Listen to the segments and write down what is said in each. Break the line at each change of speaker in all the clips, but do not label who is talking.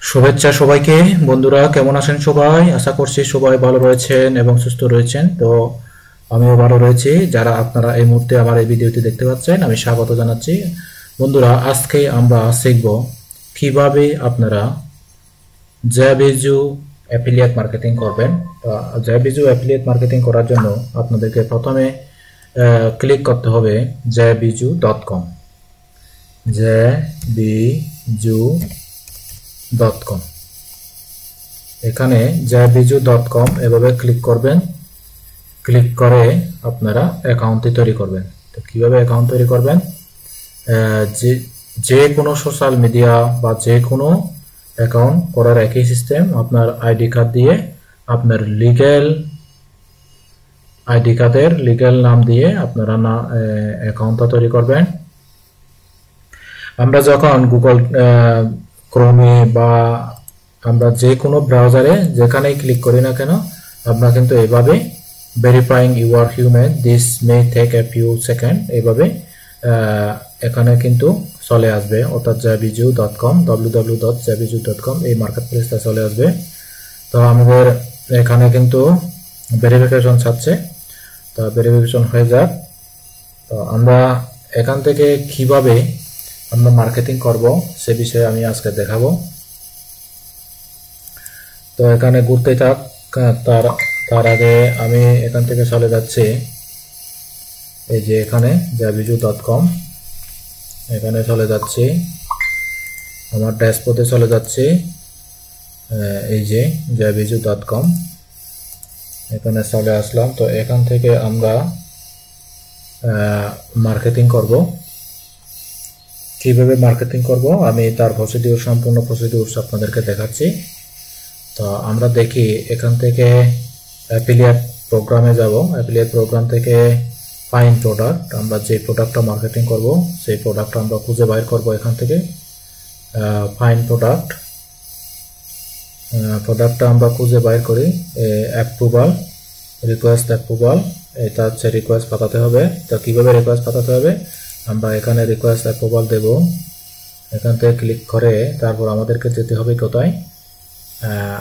শুভেচ্ছা সবাইকে। বন্ধুরা কেমন আছেন সবাই? আশা করছি সবাই ভালো রয়েছেন এবং সুস্থ রয়েছেন। তো আমিও ভালো রয়েছি। যারা আপনারা এই মুহূর্তে আমার এই ভিডিওটি দেখতে পাচ্ছেন, আমি স্বাগত জানাচ্ছি। বন্ধুরা, আজকে আমরা শিখব কিভাবে আপনারা জয়বিজু অ্যাফিলিয়েট মার্কেটিং করবেন। তো জয়বিজু অ্যাফিলিয়েট মার্কেটিং করার জন্য আপনাদেরকে প্রথমে ক্লিক করতে হবে jbizu.com, jbizu.com। এখানে jbizu.com এভাবে ক্লিক করবেন। ক্লিক করে আপনারা অ্যাকাউন্টটি তৈরি করবেন। তো কিভাবে অ্যাকাউন্ট তৈরি করবেন? যে কোনো সোশ্যাল মিডিয়া বা যে কোনো অ্যাকাউন্ট করার একই সিস্টেম। আপনার আইডি কার্ড দিয়ে আপনার আইডি কার্ডের লিগ্যাল নাম দিয়ে আপনারা অ্যাকাউন্টটা তৈরি করবেন। আমরা যখন গুগল ক্রোমে বা আমরা যে কোনো ব্রাউজারে যেখানেই ক্লিক করি না কেন, আমরা কিন্তু এভাবে verifying you are human, this may take a few second, এইভাবে এখানে কিন্তু চলে আসবে, অর্থাৎ jbizu.com, www.jbizu.com, এই মার্কেট প্লেসটা চলে আসবে। তো আমাদের এখানে কিন্তু ভেরিফিকেশন চাচ্ছে। তো ভেরিফিকেশন হয়ে যাক। তো আমরা এখান থেকে কিভাবে আমরা মার্কেটিং করব সে বিষয়ে আমি আজকে দেখাবো। তো এখানে ঘুরতে থাক। তার আগে আমি এখান থেকে চলে যাচ্ছি এই যে এখানে jbizu.com, এখানে চলে যাচ্ছি, আমার ড্যাশবোর্ডে চলে যাচ্ছি। এই যে jbizu.com, এখানে চলে আসলাম। তো এখান থেকে আমরা মার্কেটিং করব। কিভাবে মার্কেটিং করব আমি তার সম্পূর্ণ প্রসিডিউর আপনাদেরকে দেখাচ্ছি। তো আমরা দেখি এখান থেকে অ্যাফিলিয়েট প্রোগ্রামে যাব। অ্যাফিলিয়েট প্রোগ্রাম থেকে ফাইন প্রোডাক্ট, আমরা যে প্রোডাক্টটা মার্কেটিং করব সেই প্রোডাক্টটা আমরা খুঁজে বাইর করব। এখান থেকে ফাইন প্রোডাক্টটা আমরা খুঁজে বাইর করি। অ্যাপ্রুভাল, রিকোয়েস্ট অ্যাপ্রুভাল, এটা হচ্ছে রিকোয়েস্ট পাঠাতে হবে। তো কিভাবে রিকোয়েস্ট পাঠাতে হবে? আমরা এখানে রিকোয়েস্ট অ্যাপ্রুভাল দেব। এখান থেকে ক্লিক করে তারপর আমাদেরকে যেতে হবে কোথায়?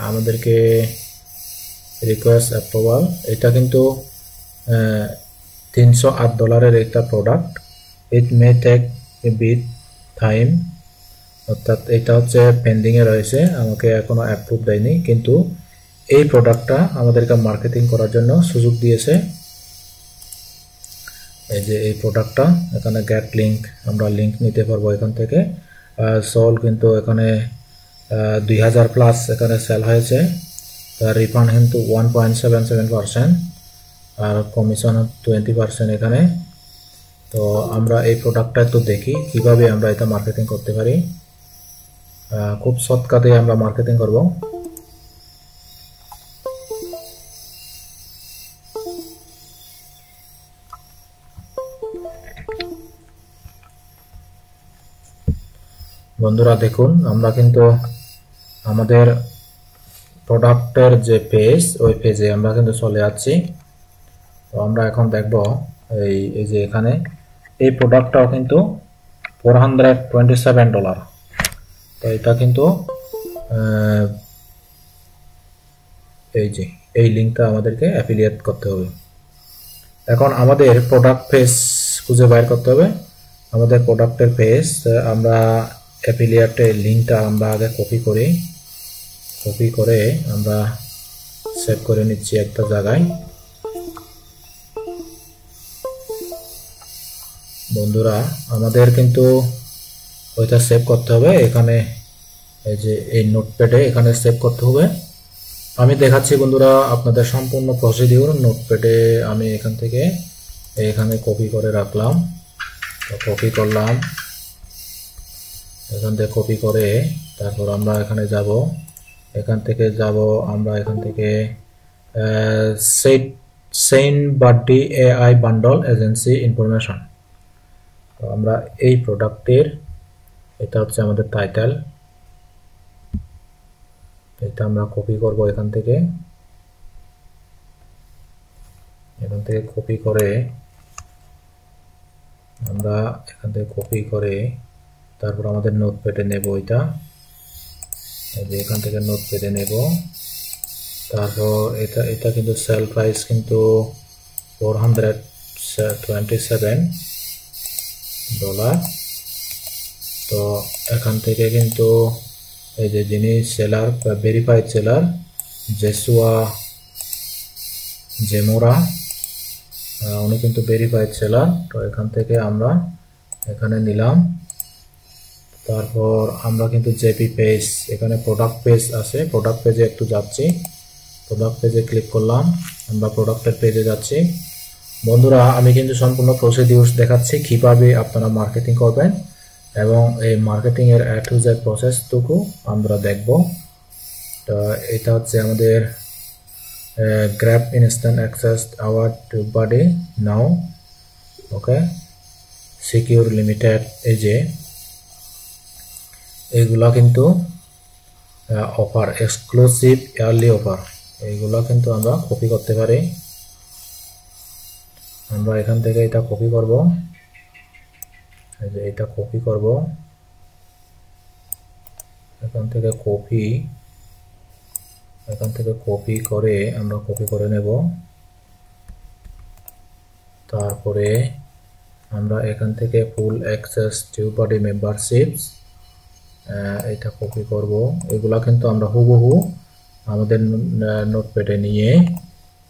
আমাদেরকে রিকোয়েস্ট অ্যাপ্রুভাল, এটা কিন্তু $308 একটা product. It may take a bit time, অর্থাৎ এটা হচ্ছে পেন্ডিংয়ে রয়েছে, আমাকে এখনো অ্যাপ্রুভ দেয়নি, কিন্তু এই প্রোডাক্টটা আমাদেরকে মার্কেটিং করার জন্য সুযোগ দিয়েছে। এই যে এই প্রোডাক্টটা, এখানে গেট লিঙ্ক, আমরা লিঙ্ক নিতে পারবো এখান থেকে। সোল কিন্তু এখানে 2000 প্লাস এখানে সেল হয়েছে। রিফান্ড কিন্তু 1.77%, আর কমিশন 20% এখানে। তো আমরা এই প্রোডাক্টটা একটু দেখি কিভাবে আমরা এটা মার্কেটিং করতে পারি। খুব শর্টকাটে আমরা মার্কেটিং করব। বন্ধুরা দেখুন, আমরা কিন্তু আমাদের প্রোডাক্টের যে পেজ, ওই পেজে আমরা কিন্তু চলে যাচ্ছি। তো আমরা এখন দেখব এই যে এখানে এই প্রোডাক্টটাও কিন্তু $427। তো এটা কিন্তু এই যে এই লিঙ্কটা আমাদেরকে অ্যাফিলিয়েট করতে হবে। এখন আমাদের প্রোডাক্ট পেজ খুঁজে বাইর করতে হবে। আমাদের প্রোডাক্টের পেজ, আমরা অ্যাফিলিয়েটের লিঙ্কটা আমরা আগে কপি করে আমরা সেভ করে নিচ্ছি একটা জায়গায়। বন্ধুরা, আমাদের কিন্তু ওইটা সেভ করতে হবে। এখানে এই যে এই নোটপ্যাডে এখানে সেভ করতে হবে। আমি দেখাচ্ছি বন্ধুরা আপনাদের সম্পূর্ণ প্রসিডিউর। নোটপ্যাডে আমি এখান থেকে এখানে কপি করে রাখলাম। তো কপি করলাম, এখান থেকে কপি করে তারপর আমরা এখানে যাব। এখান থেকে আমরা এখান থেকে sent birthday AI bundle agency information. তো আমরা এই প্রোডাক্টের, এটা হচ্ছে আমাদের টাইটেল, এটা আমরা কপি করব এখান থেকে কপি করে আমরা এখান থেকে কপি করে তারপর আমাদের নোটপ্যাডে নেব এটা। এই যে এখান থেকে নোটপ্যাডে নেব। তারপর এটা কিন্তু সেল প্রাইস কিন্তু $427। তো এখান থেকে কিন্তু এই যে যিনি সেলার ভেরিফাইড সেলার জেসুয়া জেমোরা, উনি কিন্তু ভেরিফাইড সেলার। তো এখান থেকে আমরা এখানে নিলাম। তারপর আমরা কিন্তু জেপি পেজ, এখানে প্রোডাক্ট পেজ আছে, প্রোডাক্ট পেজে একটু যাচ্ছি, প্রোডাক্ট পেজে ক্লিক করলাম, আমরা প্রোডাক্টের পেজে যাচ্ছি। বন্ধুরা আমি কিন্তু সম্পূর্ণ প্রসিডিউরস দেখাচ্ছি কিভাবে আপনারা মার্কেটিং করবেন এবং এই মার্কেটিং এর A to Z প্রসেসটুকু আমরা দেখব। তো এটা হচ্ছে আমাদের গ্র্যাব ইনস্ট্যান্ট অ্যাক্সেস আওয়ার টুববাডি নাও, ওকে, সিকিউর লিমিটেড। এই যে এইগুলা কিন্তু অফার, এক্সক্লুসিভ ইয়ারলি অফার, এইগুলা কিন্তু আমরা কপি করতে পারি। আমরা এখান থেকে এটা কপি করব, এই যে এটা কপি করব, এখান থেকে কপি করে আমরা কপি করে নেব। তারপরে আমরা এখান থেকে ফুল অ্যাক্সেস টিউববাডি মেম্বারশিপস, এটা কপি করব। এগুলা কিন্তু আমরা হুবহু আমাদের নোটপ্যাডে নিয়ে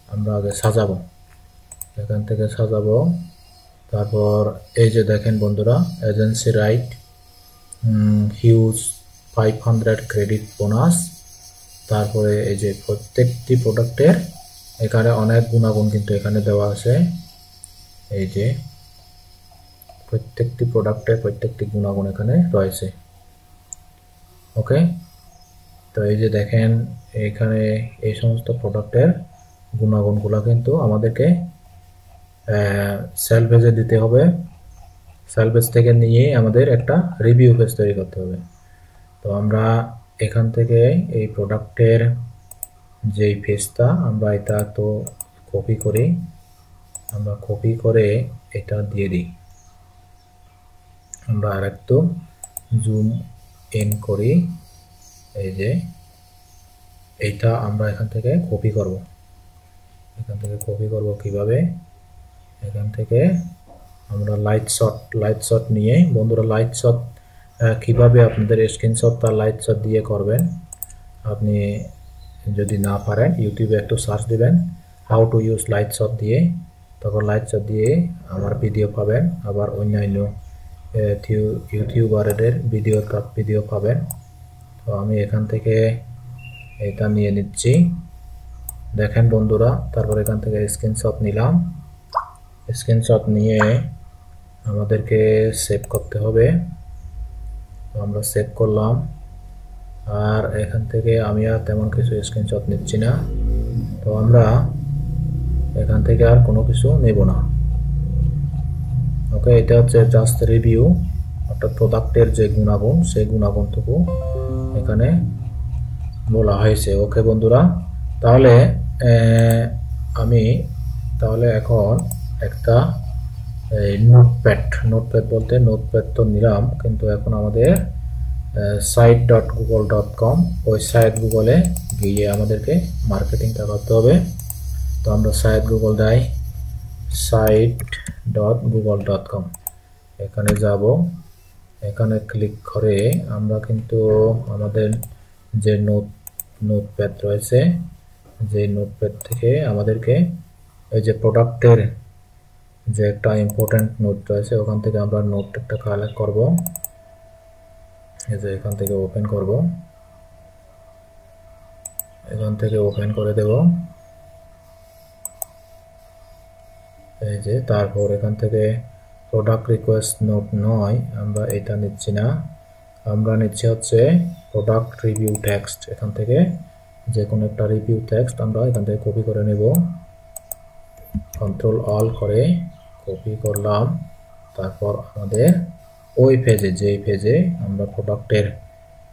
আমরা আগে সাজাবো, এখান থেকে সাজাবো। তারপর এই যে দেখেন বন্ধুরা, agency right huge 500 credit bonus. তারপরে এই যে প্রত্যেকটি প্রোডাক্টের এখানে অনেক গুণাগুণ কিন্তু এখানে দেওয়া আছে, এই যে প্রত্যেকটি প্রোডাক্টের প্রত্যেকটি গুণাগুণ এখানে রয়েছে, ওকে। তো এই যে দেখেন এখানে এই সমস্ত প্রোডাক্টের গুণাগুণগুলো কিন্তু আমাদেরকে সেল পেজে দিতে হবে। সেল পেজ থেকে নিয়ে আমাদের একটা রিভিউ পেজ তৈরি করতে হবে। তো আমরা এখান থেকে এই প্রোডাক্টের যেই পেজটা আমরা এটা তো কপি করি, আমরা কপি করে এটা দিয়ে দিই। আমরা আরেকটু জুম ইন করি, এই যে এইটা আমরা এখান থেকে কপি করব। এখান থেকে কপি করব কিভাবে, এখান থেকে আমরা লাইট শট নিয়ে, বন্ধুরা লাইট শট কিভাবে আপনাদের স্ক্রিনশট বা লাইট শট দিয়ে করবেন, আপনি যদি না পারেন ইউটিউবে একটু সার্চ দিবেন how to use light shot দিয়ে, তখন লাইট শট দিয়ে আমার ভিডিও পাবেন, আবার অন্যান্য ইউটিউবারদের ভিডিও পাবেন। তো আমি এখান থেকে এটা নিয়ে নিচ্ছি, দেখেন বন্ধুরা। তারপর এখান থেকে স্ক্রিনশট নিলাম, স্ক্রিনশট নিয়ে আমাদেরকে সেভ করতে হবে। তো আমরা সেভ করলাম, আর এখান থেকে আমি আর তেমন কিছু স্ক্রিনশট নিচ্ছি না। তো আমরা এখান থেকে আর কোনো কিছু নেব না, ওকে। এটা হচ্ছে জাস্ট রিভিউ, অর্থাৎ প্রোডাক্টের যে গুণাগুণ সেই গুণাগুণটুকু এখানে বলা হয়েছে, ওকে বন্ধুরা। তাহলে আমি এখন একটা নোটপ্যাড বলতে নোটপ্যাড তো নিলাম, কিন্তু এখন আমাদের site.google.com ওই সাইট গুগলে গিয়ে আমাদেরকে মার্কেটিংটা করতে হবে। তো আমরা সাইট গুগল যাই, site.google.com, এখানে যাব। এখানে ক্লিক করে আমরা কিন্তু আমাদের যে নোটপ্যাড রয়েছে, যে নোটপ্যাড থেকে আমাদেরকে এই যে প্রোডাক্টের যে একটা ইম্পর্টেন্ট নোট রয়েছে ওখান থেকে আমরা নোটটা কালেক্ট করব। এই যে এখান থেকে ওপেন করব, এখান থেকে ওপেন করে দেব, এই যে। তারপর এখান থেকে প্রোডাক্ট রিকোয়েস্ট নোট নয়, আমরা এটা নিচ্ছি না, আমরা নিচ্ছি হচ্ছে প্রোডাক্ট রিভিউ টেক্সট। এখান থেকে যে কোনো একটা রিভিউ টেক্সট আমরা এখান থেকে কপি করে নেব, কন্ট্রোল অল করে কপি করলাম। তারপর আমাদের ওই পেজে, যেই পেজে আমরা প্রোডাক্টের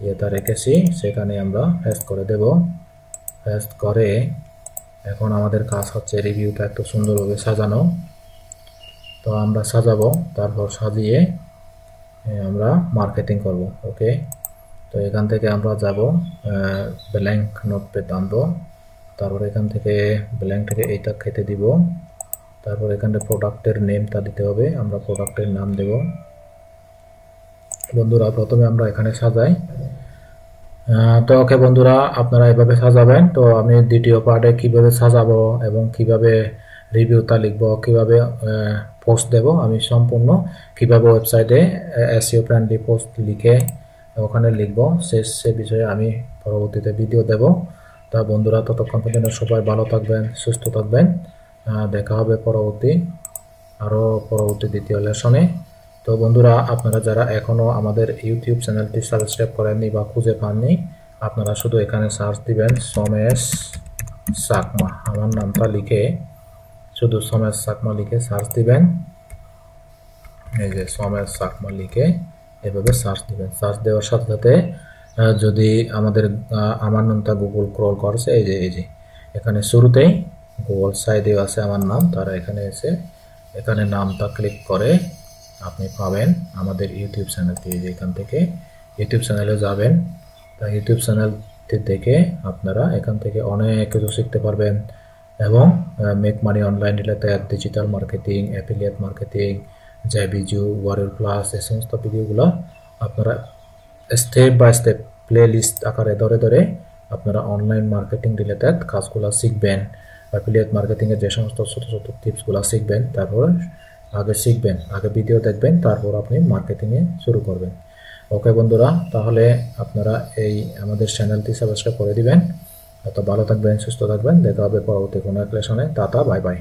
ইয়েটা রেখেছি সেখানে আমরা পেস্ট করে দেব। পেস্ট করে এখন আমাদের কাজ হচ্ছে রিভিউটা একটু সুন্দরভাবে সাজানো। তো আমরা সাজাবো, তারপর সাজিয়ে আমরা মার্কেটিং করব, ওকে। তো এখান থেকে আমরা যাব ব্ল্যাঙ্ক নোটপ্যাড আনবো, তারপর এখান থেকে ব্ল্যাঙ্ক থেকে এইটা কেটে দিব, তারপর এখানে প্রোডাক্টের নেমটা দিতে হবে, আমরা প্রোডাক্টের নাম দেব। বন্ধুরা প্রথমে আমরা এখানে সাজাই। তো ওকে বন্ধুরা, আপনারা এভাবে সাজাবেন। তো আমি দ্বিতীয় পার্টে কিভাবে সাজাবো এবং কিভাবে রিভিউটা লিখবো, কিভাবে পোস্ট দেব, আমি সম্পূর্ণ কিভাবে ওয়েবসাইটে এসইও ফ্রেন্ডলি পোস্ট লিখে ওখানে লিখবো সে বিষয়ে আমি পরবর্তীতে ভিডিও দেব। তা বন্ধুরা ততক্ষণ পর্যন্ত সবাই ভালো থাকবেন, সুস্থ থাকবেন। দেখা হবে পরবর্তী দ্বিতীয় লেসনে। তো বন্ধুরা আপনারা যারা এখনো আমাদের ইউটিউব চ্যানেলটি সাবস্ক্রাইব করেননি বা খুঁজে পাননি, আপনারা শুধু এখানে সার্চ দিবেন সমেশ চাকমা, আমার নামটা লিখে শুধু সমেশ চাকমা লিখে সার্চ দিবেন। এই যে সমেশ চাকমা লিখে এভাবে সার্চ দিবেন। সার্চ দেওয়ার সাথে সাথে যদি আমার নামটা গুগল ক্রল করছে, এই যে এখানে শুরুতেই গুগল সাইডে আছে আমার নাম, তারা এখানে এসে এখানে নামটা ক্লিক করে আপনি পাবেন আমাদের ইউটিউব চ্যানেলটি। এই যে এখান থেকে ইউটিউব চ্যানেলে যাবেন, তা ইউটিউব চ্যানেলটি দেখে আপনারা এখান থেকে অনেক কিছু শিখতে পারবেন এবং make money online related, digital marketing, affiliate marketing, জাইবিজু, ওয়ারিয়র প্লাস, এই সমস্ত ভিডিওগুলো আপনারা step by step playlist আকারে ধরে ধরে আপনারা অনলাইন মার্কেটিং রিলেটেড কাজগুলো শিখবেন। অ্যাফিলিয়েট মার্কেটিংয়ের যে সমস্ত ছোট ছোট টিপসগুলো শিখবেন, তারপর আগে ভিডিও দেখবেন, তারপর আপনি মার্কেটিংয়ে শুরু করবেন। ওকে বন্ধুরা, তাহলে আপনারা এই আমাদের চ্যানেলটি সাবস্ক্রাইব করে দিবেন। তো ভালো থাকবেন, সুস্থ থাকবেন, দেখা হবে পরবর্তী কোনো এক লেসনে। Tata, bye bye.